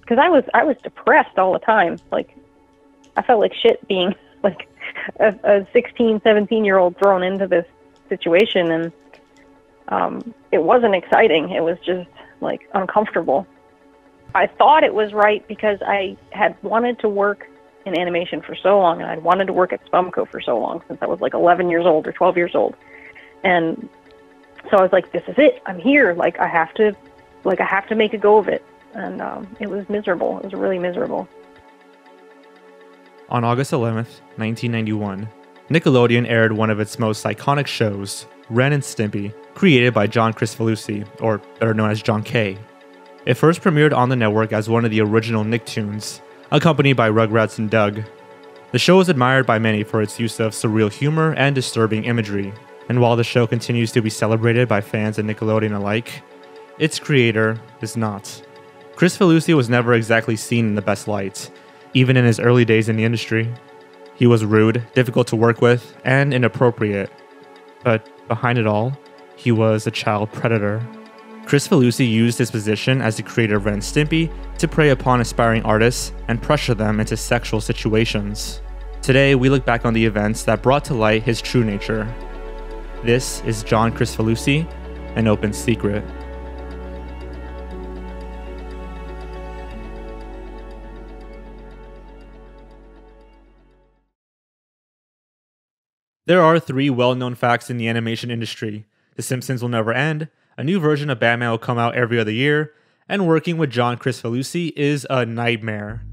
because I was depressed all the time. Like, I felt like shit being like a 16, 17-year-old thrown into this situation, and it wasn't exciting. It was just like uncomfortable. I thought it was right because I had wanted to work in animation for so long, and I'd wanted to work at Spumco for so long, since I was like 11 years old or 12 years old. And so I was like, this is it. I'm here. Like, I have to make a go of it. And it was miserable. It was really miserable. On August 11th, 1991, Nickelodeon aired one of its most iconic shows, Ren and Stimpy, created by John Kricfalusi, or better known as John K. It first premiered on the network as one of the original Nicktoons, accompanied by Rugrats and Doug. The show was admired by many for its use of surreal humor and disturbing imagery, and while the show continues to be celebrated by fans and Nickelodeon alike, its creator is not. Kricfalusi was never exactly seen in the best light, even in his early days in the industry. He was rude, difficult to work with, and inappropriate. But behind it all, he was a child predator. Kricfalusi used his position as the creator of Ren and Stimpy to prey upon aspiring artists and pressure them into sexual situations. Today, we look back on the events that brought to light his true nature. This is John Kricfalusi, An Open Secret. There are 3 well-known facts in the animation industry. The Simpsons will never end, a new version of Batman will come out every other year, and working with John Kricfalusi is a nightmare.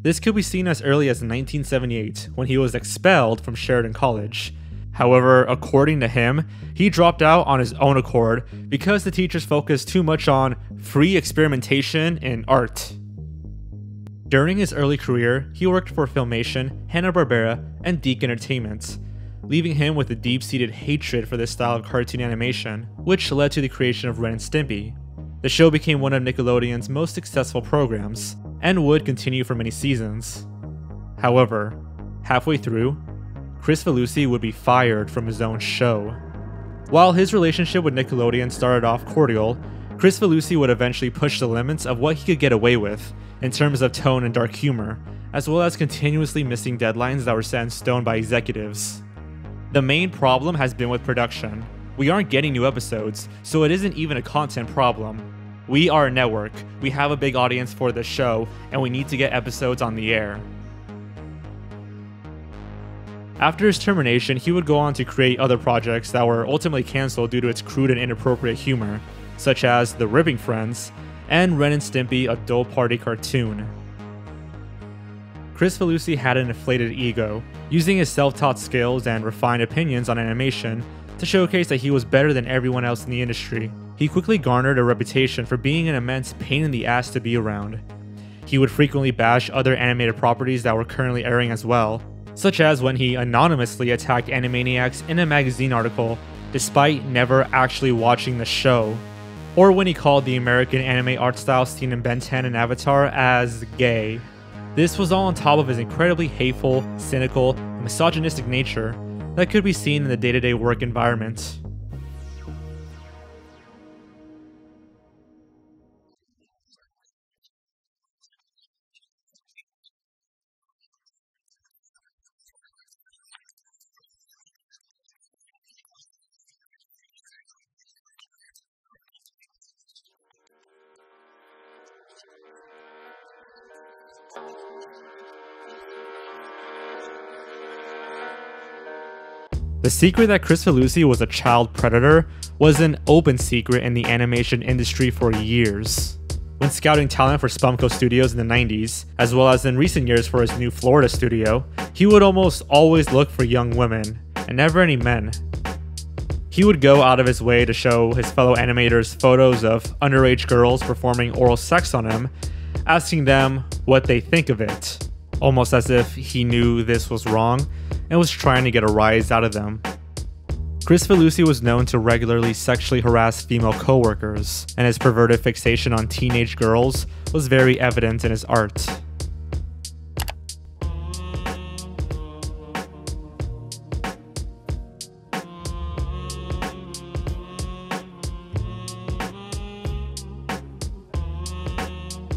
This could be seen as early as 1978, when he was expelled from Sheridan College. However, according to him, he dropped out on his own accord because the teachers focused too much on free experimentation in art. During his early career, he worked for Filmation, Hanna-Barbera, and Deke Entertainment, leaving him with a deep-seated hatred for this style of cartoon animation, which led to the creation of Ren and Stimpy. The show became one of Nickelodeon's most successful programs, and would continue for many seasons. However, halfway through, Kricfalusi would be fired from his own show. While his relationship with Nickelodeon started off cordial, Kricfalusi would eventually push the limits of what he could get away with, in terms of tone and dark humor, as well as continuously missing deadlines that were set in stone by executives. The main problem has been with production. We aren't getting new episodes, so it isn't even a content problem. We are a network, we have a big audience for the show, and we need to get episodes on the air. After his termination, he would go on to create other projects that were ultimately cancelled due to its crude and inappropriate humor, such as The Ripping Friends and Ren and Stimpy Adult Party Cartoon. Kricfalusi had an inflated ego, using his self-taught skills and refined opinions on animation to showcase that he was better than everyone else in the industry. He quickly garnered a reputation for being an immense pain in the ass to be around. He would frequently bash other animated properties that were currently airing as well, such as when he anonymously attacked Animaniacs in a magazine article, despite never actually watching the show, or when he called the American anime art style seen in Ben 10 and Avatar as gay. This was all on top of his incredibly hateful, cynical, and misogynistic nature that could be seen in the day-to-day work environment. The secret that Kricfalusi was a child predator was an open secret in the animation industry for years. When scouting talent for Spumco Studios in the 90s, as well as in recent years for his new Florida studio, he would almost always look for young women, and never any men. He would go out of his way to show his fellow animators photos of underage girls performing oral sex on him, asking them what they think of it, almost as if he knew this was wrong and was trying to get a rise out of them. Kricfalusi was known to regularly sexually harass female coworkers, and his perverted fixation on teenage girls was very evident in his art.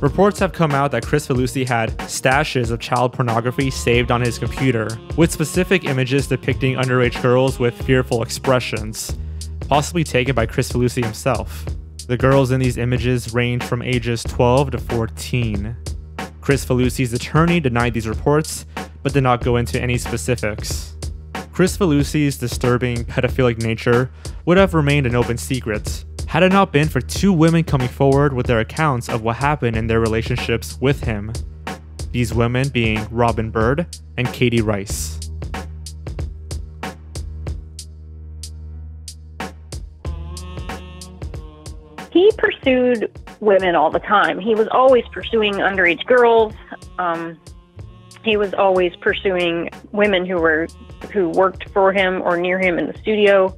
Reports have come out that Kricfalusi had stashes of child pornography saved on his computer, with specific images depicting underage girls with fearful expressions, possibly taken by Kricfalusi himself. The girls in these images range from ages 12 to 14. Kricfalusi's attorney denied these reports, but did not go into any specifics. Kricfalusi's disturbing pedophilic nature would have remained an open secret, had it not been for two women coming forward with their accounts of what happened in their relationships with him. These women being Robin Bird and Katie Rice. He pursued women all the time. He was always pursuing underage girls. He was always pursuing women who worked for him or near him in the studio.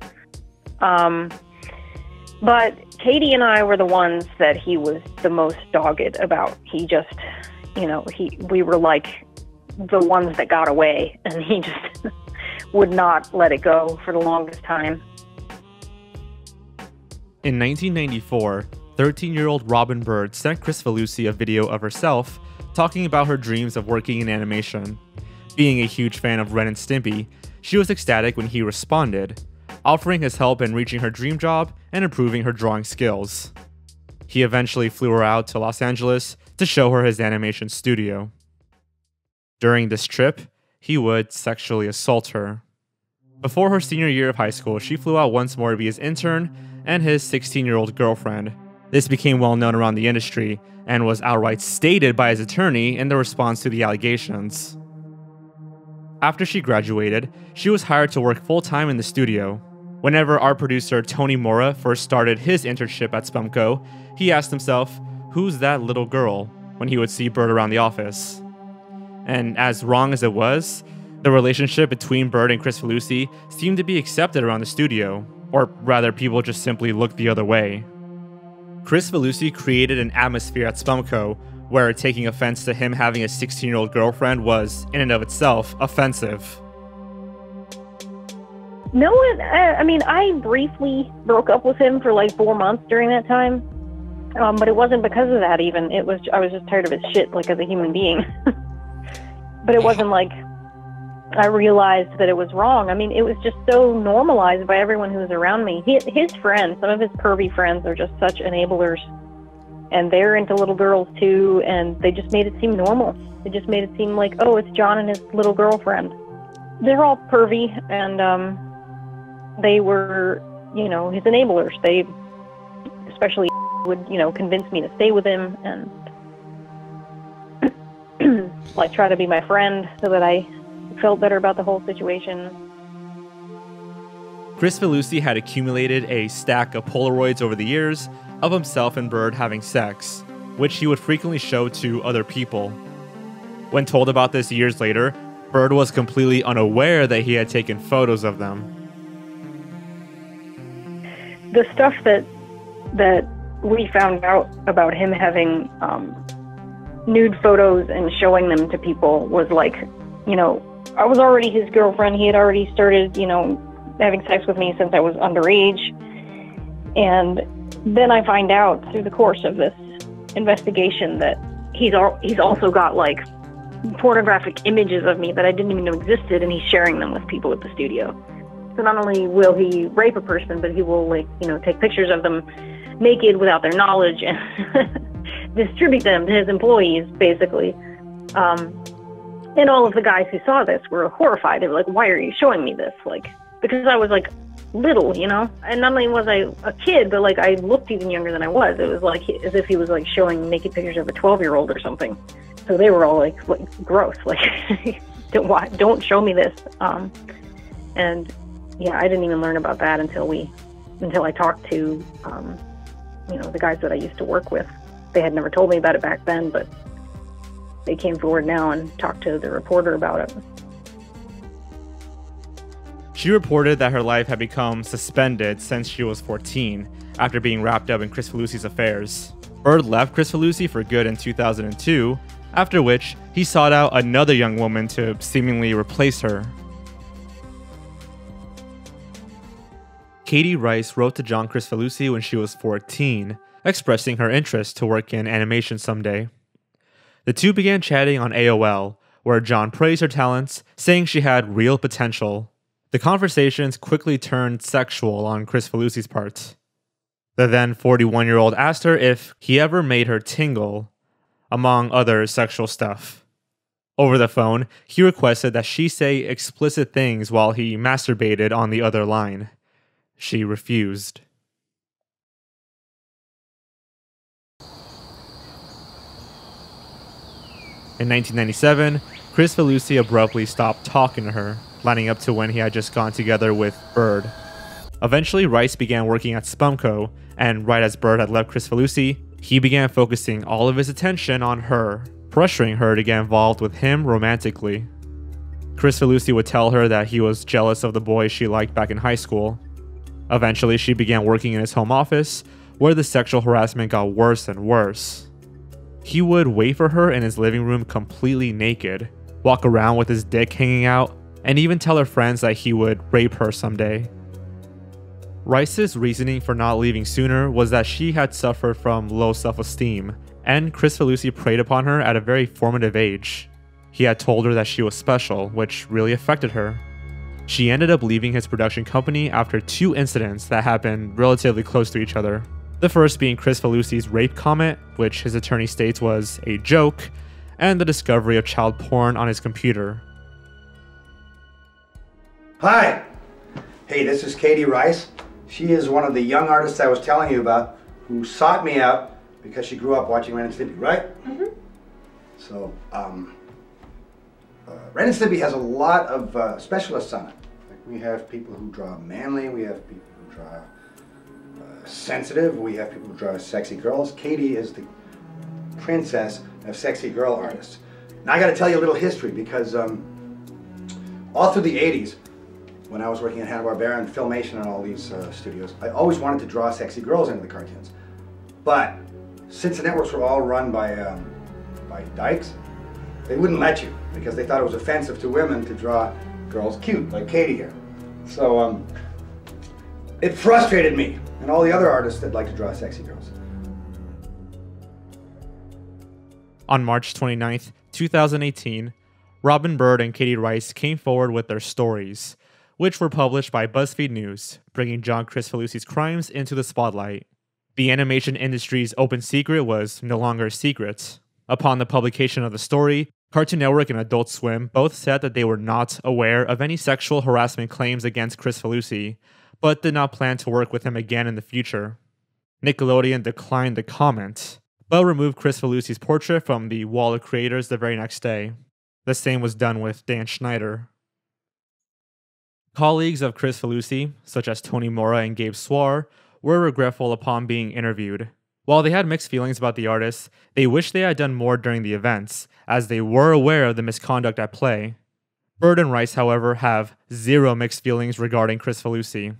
But Katie and I were the ones that he was the most dogged about. He just, we were like the ones that got away, and he just would not let it go for the longest time. In 1994, 13-year-old Robin Bird sent Kricfalusi a video of herself talking about her dreams of working in animation. Being a huge fan of Ren and Stimpy, she was ecstatic when he responded, offering his help in reaching her dream job and improving her drawing skills. He eventually flew her out to Los Angeles to show her his animation studio. During this trip, he would sexually assault her. Before her senior year of high school, she flew out once more to be his intern and his 16-year-old girlfriend. This became well known around the industry and was outright stated by his attorney in the response to the allegations. After she graduated, she was hired to work full-time in the studio. Whenever our producer Tony Mora first started his internship at Spumco, he asked himself, "Who's that little girl?" when he would see Bird around the office. And as wrong as it was, the relationship between Bird and Kricfalusi seemed to be accepted around the studio, or rather people just simply looked the other way. Kricfalusi created an atmosphere at Spumco where taking offense to him having a 16-year-old girlfriend was, in and of itself, offensive. No one, I briefly broke up with him for like 4 months during that time, but it wasn't because of that even. I was just tired of his shit, like, as a human being. But it wasn't like I realized that it was wrong. I mean, it was just so normalized by everyone who was around me. His friends, some of his pervy friends, are just such enablers. And they're into little girls too, and they just made it seem normal. They just made it seem like, oh, it's John and his little girlfriend. They're all pervy, and they were, his enablers. They especially would, convince me to stay with him and like try to be my friend so that I felt better about the whole situation. Kricfalusi had accumulated a stack of Polaroids over the years of himself and Bird having sex, which he would frequently show to other people. When told about this years later, Bird was completely unaware that he had taken photos of them. The stuff that we found out about him having nude photos and showing them to people was like, I was already his girlfriend. He had already started, having sex with me since I was underage. And then I find out through the course of this investigation that he's also got like pornographic images of me that I didn't even know existed, and he's sharing them with people at the studio. So not only will he rape a person, but he will take pictures of them naked without their knowledge and distribute them to his employees, basically. And all of the guys who saw this were horrified. They were like, "Why are you showing me this?" Like, because I was like little, And not only was I a kid, but like I looked even younger than I was. It was like as if he was like showing naked pictures of a 12-year-old or something. So they were all like gross, like don't show me this. And yeah, I didn't even learn about that until I talked to the guys that I used to work with. They had never told me about it back then, but they came forward now and talked to the reporter about it. She reported that her life had become suspended since she was 14, after being wrapped up in Kricfalusi's affairs. Bird left Kricfalusi for good in 2002, after which he sought out another young woman to seemingly replace her. Katie Rice wrote to John Kricfalusi when she was 14, expressing her interest to work in animation someday. The two began chatting on AOL, where John praised her talents, saying she had real potential. The conversations quickly turned sexual on Kricfalusi's part. The then 41-year-old asked her if he ever made her tingle, among other sexual stuff. Over the phone, he requested that she say explicit things while he masturbated on the other line. She refused. In 1997, Kricfalusi abruptly stopped talking to her, lining up to when he had just gone together with Bird. Eventually, Rice began working at Spumco, and right as Bird had left Kricfalusi, he began focusing all of his attention on her, pressuring her to get involved with him romantically. Kricfalusi would tell her that he was jealous of the boys she liked back in high school. Eventually, she began working in his home office, where the sexual harassment got worse and worse. He would wait for her in his living room completely naked, walk around with his dick hanging out, and even tell her friends that he would rape her someday. Rice's reasoning for not leaving sooner was that she had suffered from low self-esteem, and Kricfalusi preyed upon her at a very formative age. He had told her that she was special, which really affected her. She ended up leaving his production company after 2 incidents that happened relatively close to each other. The first being Kricfalusi's rape comment, which his attorney states was a joke, and the discovery of child porn on his computer. Hi! Hey, this is Katie Rice. She is one of the young artists I was telling you about who sought me out because she grew up watching Ren and Stimpy, right? Mm-hmm. So, Ren and Stimpy has a lot of specialists on it. Like we have people who draw manly, we have people who draw sensitive, we have people who draw sexy girls. Katie is the princess of sexy girl artists. Now I gotta tell you a little history because all through the 80s, when I was working at Hanna-Barbera and Filmation and all these studios, I always wanted to draw sexy girls into the cartoons. But since the networks were all run by dykes, they wouldn't let you because they thought it was offensive to women to draw girls cute, like Katie here. So it frustrated me and all the other artists that like to draw sexy girls. On March 29th, 2018, Robin Bird and Katie Rice came forward with their stories, which were published by BuzzFeed News, bringing John Kricfalusi's crimes into the spotlight. The animation industry's open secret was no longer a secret. Upon the publication of the story, Cartoon Network and Adult Swim both said that they were not aware of any sexual harassment claims against Kricfalusi, but did not plan to work with him again in the future. Nickelodeon declined the comment, but removed Kricfalusi's portrait from the wall of creators the very next day. The same was done with Dan Schneider. Colleagues of Kricfalusi, such as Tony Mora and Gabe Swar, were regretful upon being interviewed. While they had mixed feelings about the artist, they wished they had done more during the events, as they were aware of the misconduct at play. Bird and Rice, however, have zero mixed feelings regarding Kricfalusi.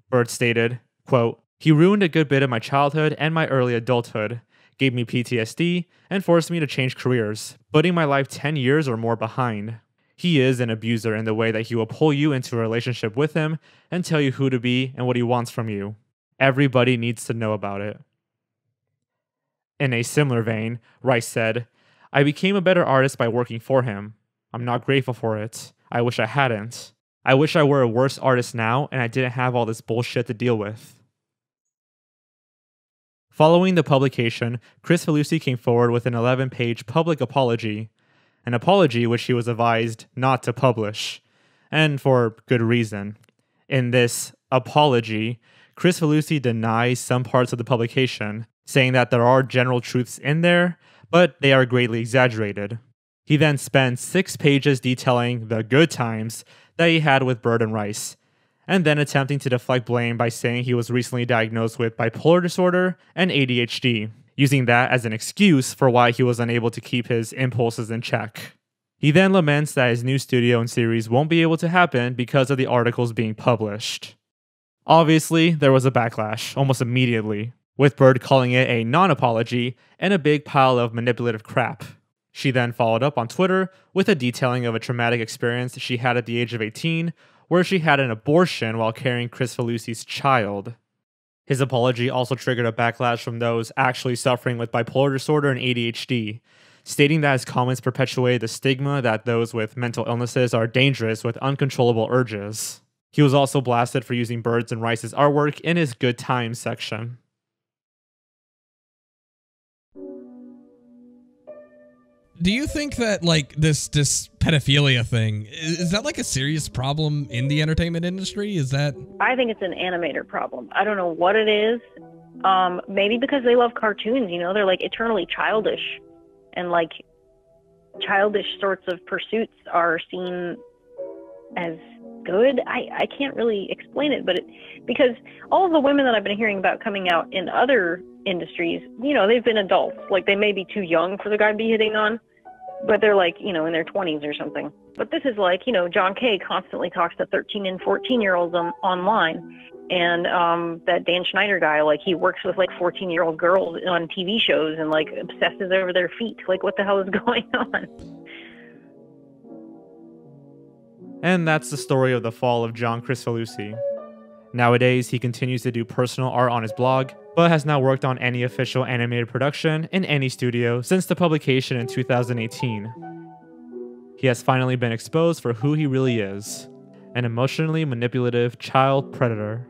Bird stated, quote, "He ruined a good bit of my childhood and my early adulthood, gave me PTSD, and forced me to change careers, putting my life 10 years or more behind. He is an abuser in the way that he will pull you into a relationship with him and tell you who to be and what he wants from you. Everybody needs to know about it." In a similar vein, Rice said, "I became a better artist by working for him. I'm not grateful for it. I wish I hadn't. I wish I were a worse artist now and I didn't have all this bullshit to deal with." Following the publication, Kricfalusi came forward with an 11-page public apology, an apology which he was advised not to publish, and for good reason. In this apology, Kricfalusi denies some parts of the publication, saying that there are general truths in there, but they are greatly exaggerated. He then spends 6 pages detailing the good times that he had with Bird and Rice, and then attempting to deflect blame by saying he was recently diagnosed with bipolar disorder and ADHD, using that as an excuse for why he was unable to keep his impulses in check. He then laments that his new studio and series won't be able to happen because of the articles being published. Obviously, there was a backlash, almost immediately, with Bird calling it a non-apology and a big pile of manipulative crap. She then followed up on Twitter with a detailing of a traumatic experience she had at the age of 18, where she had an abortion while carrying Kricfalusi's child. His apology also triggered a backlash from those actually suffering with bipolar disorder and ADHD, stating that his comments perpetuated the stigma that those with mental illnesses are dangerous with uncontrollable urges. He was also blasted for using birds and Rice's artwork in his Good Times section. Do you think that, like, this pedophilia thing, is that like a serious problem in the entertainment industry? Is that... I think it's an animator problem. I don't know what it is. Maybe because they love cartoons, you know, they're like eternally childish, and like childish sorts of pursuits are seen as good. I can't really explain it, but because all of the women that I've been hearing about coming out in other industries, you know, they've been adults. Like, they may be too young for the guy to be hitting on, but they're like, you know, in their 20s or something. But this is like, you know, John K. constantly talks to 13 and 14-year-olds online. And that Dan Schneider guy, like, he works with like 14-year-old girls on TV shows and like obsesses over their feet. Like, what the hell is going on? And that's the story of the fall of John Kricfalusi. Nowadays, he continues to do personal art on his blog, but has not worked on any official animated production in any studio since the publication in 2018. He has finally been exposed for who he really is, an emotionally manipulative child predator.